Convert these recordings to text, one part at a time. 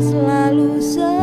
selalu setia.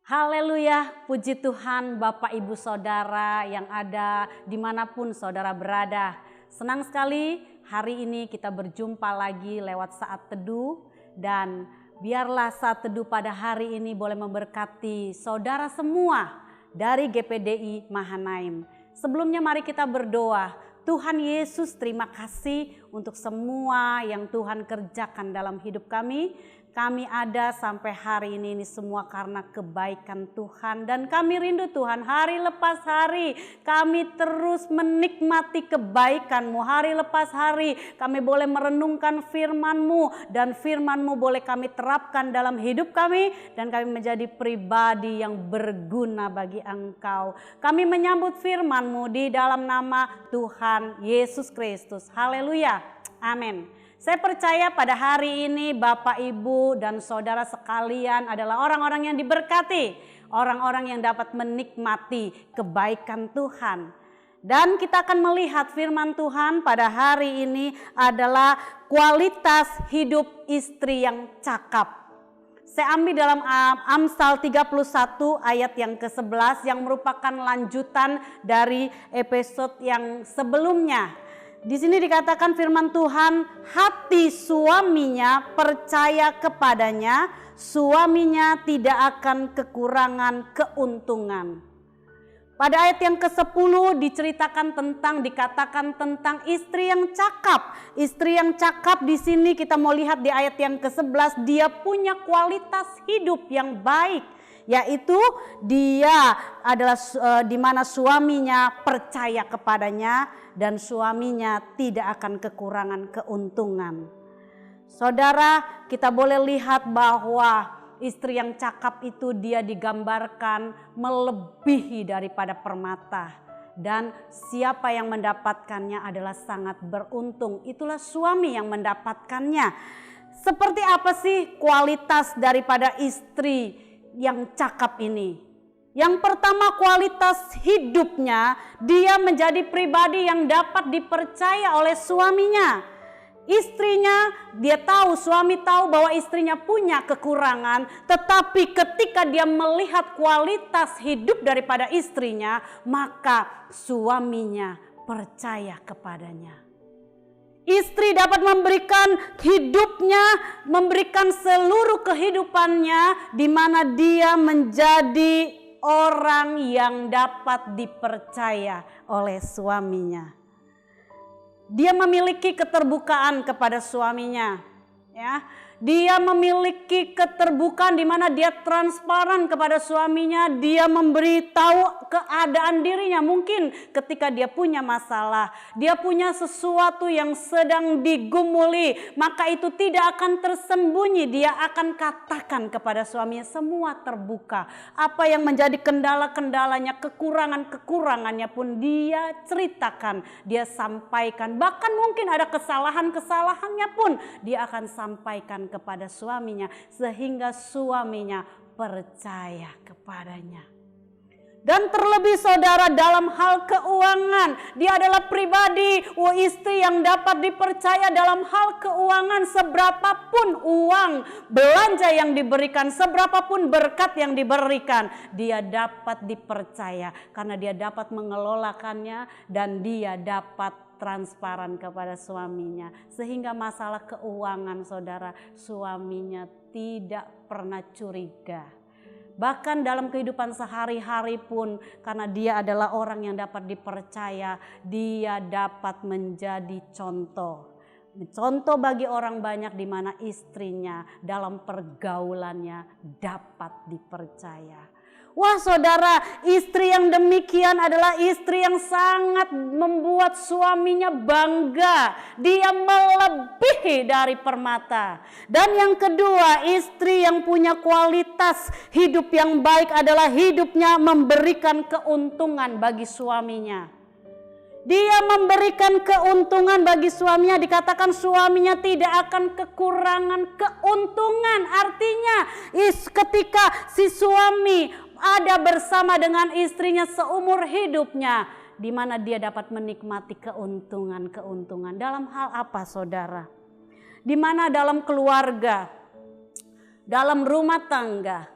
Haleluya, puji Tuhan Bapak Ibu Saudara yang ada dimanapun saudara berada. Senang sekali hari ini kita berjumpa lagi lewat saat teduh, dan biarlah saat teduh pada hari ini boleh memberkati saudara semua dari GPDI Mahanaim. Sebelumnya mari kita berdoa. Tuhan Yesus, terima kasih untuk semua yang Tuhan kerjakan dalam hidup kami. Kami ada sampai hari ini semua karena kebaikan Tuhan, dan kami rindu Tuhan hari lepas hari kami terus menikmati kebaikan-Mu. Hari lepas hari kami boleh merenungkan firman-Mu, dan firman-Mu boleh kami terapkan dalam hidup kami, dan kami menjadi pribadi yang berguna bagi Engkau. Kami menyambut firman-Mu di dalam nama Tuhan Yesus Kristus. Haleluya, amin. Saya percaya pada hari ini Bapak, Ibu, dan saudara sekalian adalah orang-orang yang diberkati, orang-orang yang dapat menikmati kebaikan Tuhan. Dan kita akan melihat firman Tuhan pada hari ini adalah kualitas hidup istri yang cakap. Saya ambil dalam Amsal 31 ayat yang ke-11 yang merupakan lanjutan dari episode yang sebelumnya. Di sini dikatakan firman Tuhan, hati suaminya percaya kepadanya, suaminya tidak akan kekurangan keuntungan. Pada ayat yang ke-10 dikatakan tentang istri yang cakap. Istri yang cakap di sini kita mau lihat di ayat yang ke-11, dia punya kualitas hidup yang baik, yaitu dia adalah di mana suaminya percaya kepadanya dan suaminya tidak akan kekurangan keuntungan. Saudara, kita boleh lihat bahwa istri yang cakap itu dia digambarkan melebihi daripada permata, dan siapa yang mendapatkannya adalah sangat beruntung. Itulah suami yang mendapatkannya. Seperti apa sih kualitas daripada istri yang cakap ini? Yang pertama, kualitas hidupnya, dia menjadi pribadi yang dapat dipercaya oleh suaminya. Istrinya, dia tahu, suami tahu bahwa istrinya punya kekurangan, tetapi ketika dia melihat kualitas hidup daripada istrinya, maka suaminya percaya kepadanya. Istri dapat memberikan hidupnya, memberikan seluruh kehidupannya, di mana dia menjadi orang yang dapat dipercaya oleh suaminya. Dia memiliki keterbukaan kepada suaminya, ya. Dia memiliki keterbukaan di mana dia transparan kepada suaminya, dia memberitahu keadaan dirinya. Mungkin ketika dia punya masalah, dia punya sesuatu yang sedang digumuli, maka itu tidak akan tersembunyi, dia akan katakan kepada suaminya, semua terbuka. Apa yang menjadi kendala-kendalanya, kekurangan-kekurangannya pun dia ceritakan, dia sampaikan. Bahkan mungkin ada kesalahan-kesalahannya pun dia akan sampaikan kepada suaminya, sehingga suaminya percaya kepadanya. Dan terlebih saudara, dalam hal keuangan, dia adalah pribadi istri yang dapat dipercaya dalam hal keuangan. Seberapapun uang belanja yang diberikan, seberapapun berkat yang diberikan, dia dapat dipercaya karena dia dapat mengelolakannya dan dia dapat transparan kepada suaminya, sehingga masalah keuangan saudara, suaminya tidak pernah curiga. Bahkan dalam kehidupan sehari-hari pun, karena dia adalah orang yang dapat dipercaya, dia dapat menjadi contoh bagi orang banyak, di mana istrinya dalam pergaulannya dapat dipercaya. Wah saudara, istri yang demikian adalah istri yang sangat membuat suaminya bangga. Dia melebihi dari permata. Dan yang kedua, istri yang punya kualitas hidup yang baik adalah hidupnya memberikan keuntungan bagi suaminya. Dia memberikan keuntungan bagi suaminya, dikatakan suaminya tidak akan kekurangan keuntungan. Artinya ketika si suami ada bersama dengan istrinya seumur hidupnya, di mana dia dapat menikmati keuntungan-keuntungan. Dalam hal apa saudara? Di mana dalam keluarga, dalam rumah tangga,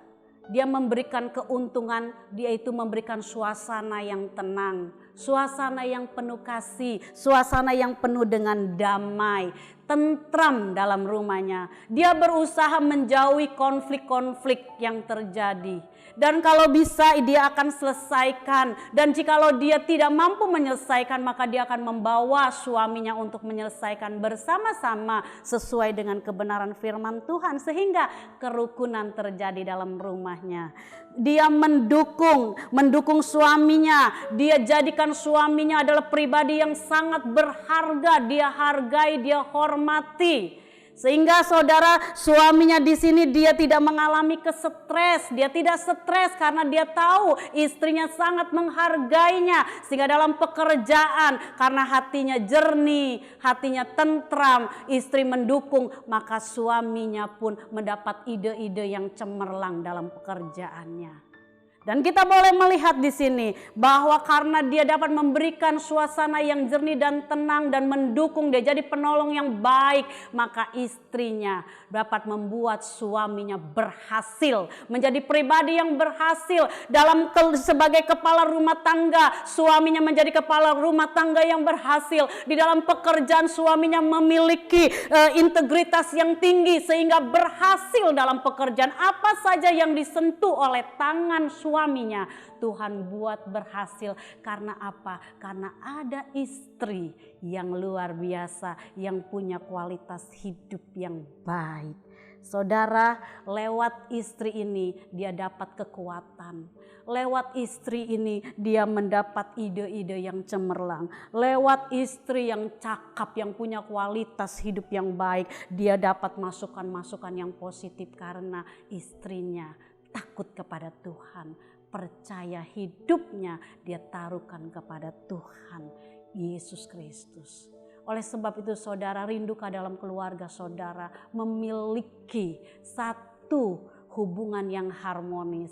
dia memberikan keuntungan, dia itu memberikan suasana yang tenang, suasana yang penuh kasih, suasana yang penuh dengan damai, tentram dalam rumahnya. Dia berusaha menjauhi konflik-konflik yang terjadi. Dan kalau bisa dia akan selesaikan. Dan jikalau dia tidak mampu menyelesaikan, maka dia akan membawa suaminya untuk menyelesaikan bersama-sama sesuai dengan kebenaran firman Tuhan. Sehingga kerukunan terjadi dalam rumahnya. Dia mendukung suaminya. Dia jadikan suaminya adalah pribadi yang sangat berharga. Dia hargai, dia hormati. Sehingga saudara, suaminya di sini dia tidak mengalami kestres. Dia tidak stres karena dia tahu istrinya sangat menghargainya. Sehingga dalam pekerjaan, karena hatinya jernih, hatinya tentram, istri mendukung, maka suaminya pun mendapat ide-ide yang cemerlang dalam pekerjaannya. Dan kita boleh melihat di sini bahwa karena dia dapat memberikan suasana yang jernih dan tenang dan mendukung, dia jadi penolong yang baik, maka istrinya dapat membuat suaminya berhasil, menjadi pribadi yang berhasil dalam sebagai kepala rumah tangga. Suaminya menjadi kepala rumah tangga yang berhasil. Di dalam pekerjaan suaminya memiliki integritas yang tinggi sehingga berhasil dalam pekerjaan. Apa saja yang disentuh oleh tangan suaminya, Tuhan buat berhasil. Karena apa? Karena ada istri yang luar biasa, yang punya kualitas hidup yang baik. Saudara, lewat istri ini dia dapat kekuatan. Lewat istri ini dia mendapat ide-ide yang cemerlang. Lewat istri yang cakap, yang punya kualitas hidup yang baik, dia dapat masukan-masukan yang positif karena istrinya takut kepada Tuhan, percaya hidupnya dia taruhkan kepada Tuhan Yesus Kristus. Oleh sebab itu saudara, rindukah dalam keluarga saudara memiliki satu hubungan yang harmonis,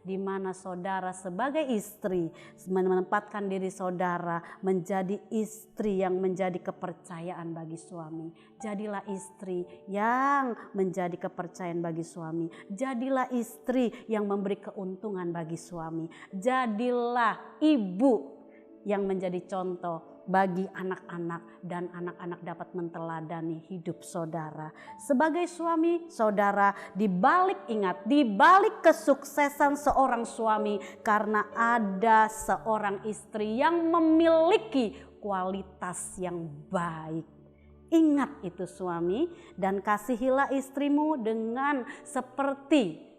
di mana saudara sebagai istri menempatkan diri saudara menjadi istri yang menjadi kepercayaan bagi suami. Jadilah istri yang menjadi kepercayaan bagi suami. Jadilah istri yang memberi keuntungan bagi suami. Jadilah ibu yang menjadi contoh bagi anak-anak, dan anak-anak dapat menteladani hidup saudara. Sebagai suami, saudara, di balik kesuksesan seorang suami karena ada seorang istri yang memiliki kualitas yang baik. Ingat itu suami, dan kasihilah istrimu dengan seperti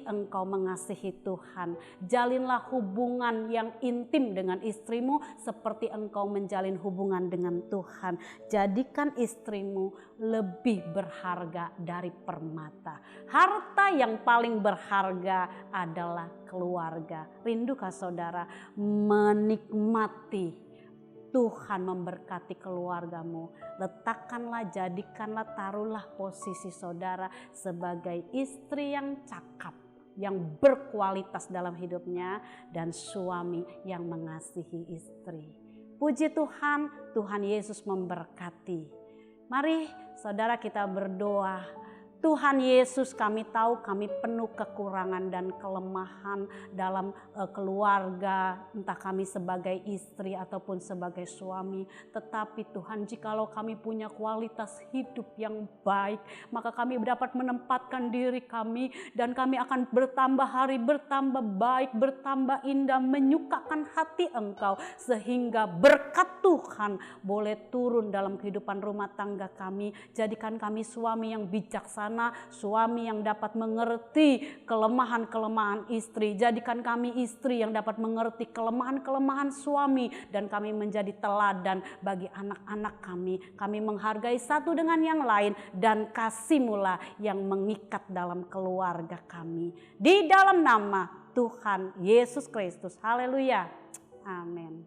engkau mengasihi Tuhan. Jalinlah hubungan yang intim dengan istrimu seperti engkau menjalin hubungan dengan Tuhan. Jadikan istrimu lebih berharga dari permata. Harta yang paling berharga adalah keluarga. Rindukah saudara menikmati Tuhan memberkati keluargamu? Letakkanlah, jadikanlah, taruhlah posisi saudara sebagai istri yang cakap, yang berkualitas dalam hidupnya, dan suami yang mengasihi istri. Puji Tuhan, Tuhan Yesus memberkati. Mari saudara kita berdoa. Tuhan Yesus, kami tahu kami penuh kekurangan dan kelemahan dalam keluarga, entah kami sebagai istri ataupun sebagai suami. Tetapi Tuhan, jikalau kami punya kualitas hidup yang baik, maka kami dapat menempatkan diri kami, dan kami akan bertambah hari, bertambah baik, bertambah indah, menyukakan hati Engkau, sehingga berkat Tuhan boleh turun dalam kehidupan rumah tangga kami. Jadikan kami suami yang bijaksana, suami yang dapat mengerti kelemahan-kelemahan istri. Jadikan kami istri yang dapat mengerti kelemahan-kelemahan suami, dan kami menjadi teladan bagi anak-anak kami. Kami menghargai satu dengan yang lain, dan kasih-Mu yang mengikat dalam keluarga kami. Di dalam nama Tuhan Yesus Kristus. Haleluya. Amin.